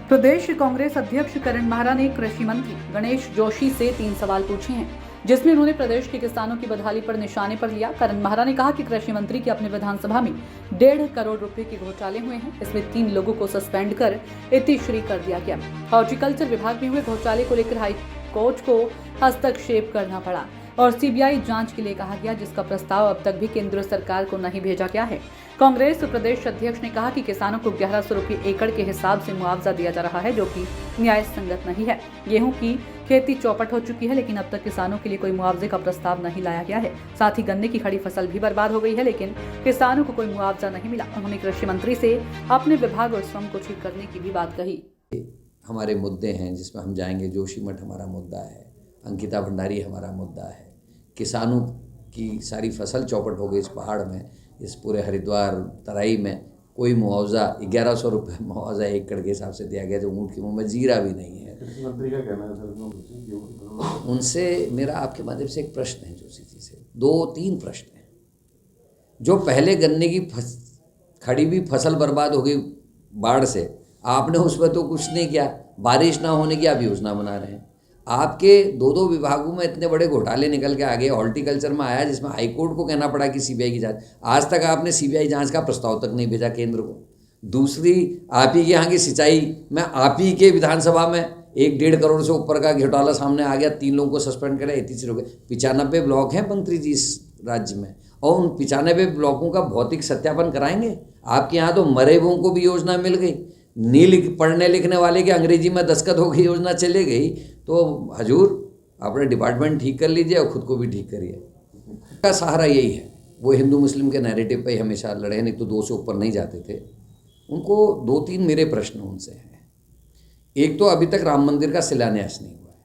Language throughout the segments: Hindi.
प्रदेश कांग्रेस अध्यक्ष करण माहरा ने कृषि मंत्री गणेश जोशी से 3 सवाल पूछे हैं, जिसमें उन्होंने प्रदेश के किसानों की बदहाली पर निशाने पर लिया। करण माहरा ने कहा कि कृषि मंत्री के अपने विधानसभा में 1.5 करोड़ रुपए के घोटाले हुए हैं। इसमें 3 लोगों को सस्पेंड कर इतिश्री कर दिया गया। हॉर्टिकल्चर विभाग में हुए घोटाले को लेकर हाई कोर्ट को हस्तक्षेप करना पड़ा और सीबीआई जांच के लिए कहा गया, जिसका प्रस्ताव अब तक भी केंद्र सरकार को नहीं भेजा गया है। कांग्रेस प्रदेश अध्यक्ष ने कहा कि किसानों को 1100 रुपये एकड़ के हिसाब से मुआवजा दिया जा रहा है, जो कि न्याय संगत नहीं है। गेहूं की खेती चौपट हो चुकी है, लेकिन अब तक किसानों के लिए कोई मुआवजे का प्रस्ताव नहीं लाया गया है। साथ ही गन्ने की खड़ी फसल भी बर्बाद हो गई है, लेकिन किसानों को कोई मुआवजा नहीं मिला। उन्होंने कृषि मंत्री से अपने विभाग और श्रम को ठीक करने की भी बात कही। हमारे मुद्दे हैं जिसमें हम जाएंगे। जोशीमठ हमारा मुद्दा है, अंकिता भंडारी हमारा मुद्दा है। किसानों की सारी फसल चौपट हो गई इस पहाड़ में, इस पूरे हरिद्वार तराई में कोई मुआवजा 1100 रुपये मुआवजा एकड़ के हिसाब से दिया गया, जो ऊँट के मुँह में जीरा भी नहीं है। मंत्री का कहना है सर, उनसे मेरा आपके माध्यम से एक प्रश्न है, जोशी जी से 2-3 प्रश्न हैं। जो पहले गन्ने की खड़ी हुई फसल बर्बाद हो गई बाढ़ से, आपने उस पर तो कुछ नहीं किया। बारिश ना होने की आप योजना बना रहे हैं। आपके 2 विभागों में इतने बड़े घोटाले निकल के आ गए। हॉर्टिकल्चर में आया, जिसमें हाईकोर्ट को कहना पड़ा कि सीबीआई की जांच। आज तक आपने सीबीआई जांच का प्रस्ताव तक नहीं भेजा केंद्र को। दूसरी, आप ही के यहाँ की सिंचाई में आप ही के विधानसभा में 1.5 करोड़ से ऊपर का घोटाला सामने आ गया। 3 लोगों को सस्पेंड करा, 33 लोग। 95 ब्लॉक हैं मंत्री जी इस राज्य में, और उन 95 ब्लॉकों का भौतिक सत्यापन कराएंगे। आपके यहाँ तो मरे हुओं को भी योजना मिल गई। पढ़ने लिखने वाले के अंग्रेजी में दस्तखत हो गई, योजना चले गई। तो हजूर अपने डिपार्टमेंट ठीक कर लीजिए और ख़ुद को भी ठीक करिए। का सहारा यही है। वो हिंदू मुस्लिम के नैरेटिव पे हमेशा लड़े, नहीं तो 2 से ऊपर नहीं जाते थे। उनको 2-3 मेरे प्रश्न उनसे हैं। एक तो अभी तक राम मंदिर का शिलान्यास नहीं हुआ है,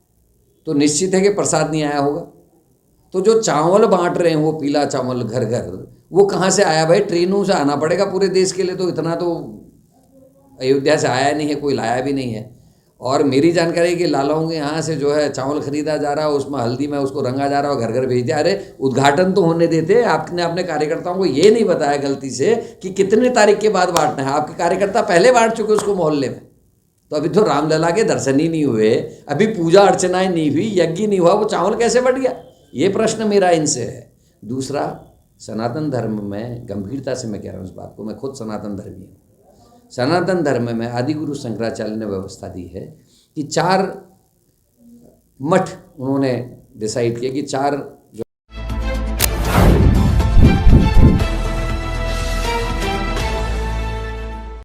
तो निश्चित है कि प्रसाद नहीं आया होगा। तो जो चावल बांट रहे हैं, वो पीला चावल घर घर, वो कहाँ से आया भाई? ट्रेनों से आना पड़ेगा पूरे देश के लिए, तो इतना तो अयोध्या से आया नहीं है, कोई लाया भी नहीं है। और मेरी जानकारी कि लालाओं के यहाँ से जो है चावल खरीदा जा रहा है, उसमें हल्दी में उसको रंगा जा रहा है और घर घर भेज दिया। अरे उद्घाटन तो होने देते। आपने अपने कार्यकर्ताओं को ये नहीं बताया गलती से कि कितने तारीख के बाद बांटना है। आपके कार्यकर्ता पहले बांट चुके उसको मोहल्ले में। तो अभी तो रामलला के दर्शन ही नहीं हुए, अभी पूजा अर्चनाएँ नहीं हुई, यज्ञ नहीं हुआ, वो चावल कैसे बट गया? ये प्रश्न मेरा इनसे है। दूसरा, सनातन धर्म में गंभीरता से मैं कह रहा हूँ इस बात को, मैं खुद सनातन धर्मी हूँ। सनातन धर्म में आदिगुरु शंकराचार्य ने व्यवस्था दी है कि 4 मठ उन्होंने डिसाइड किया कि 4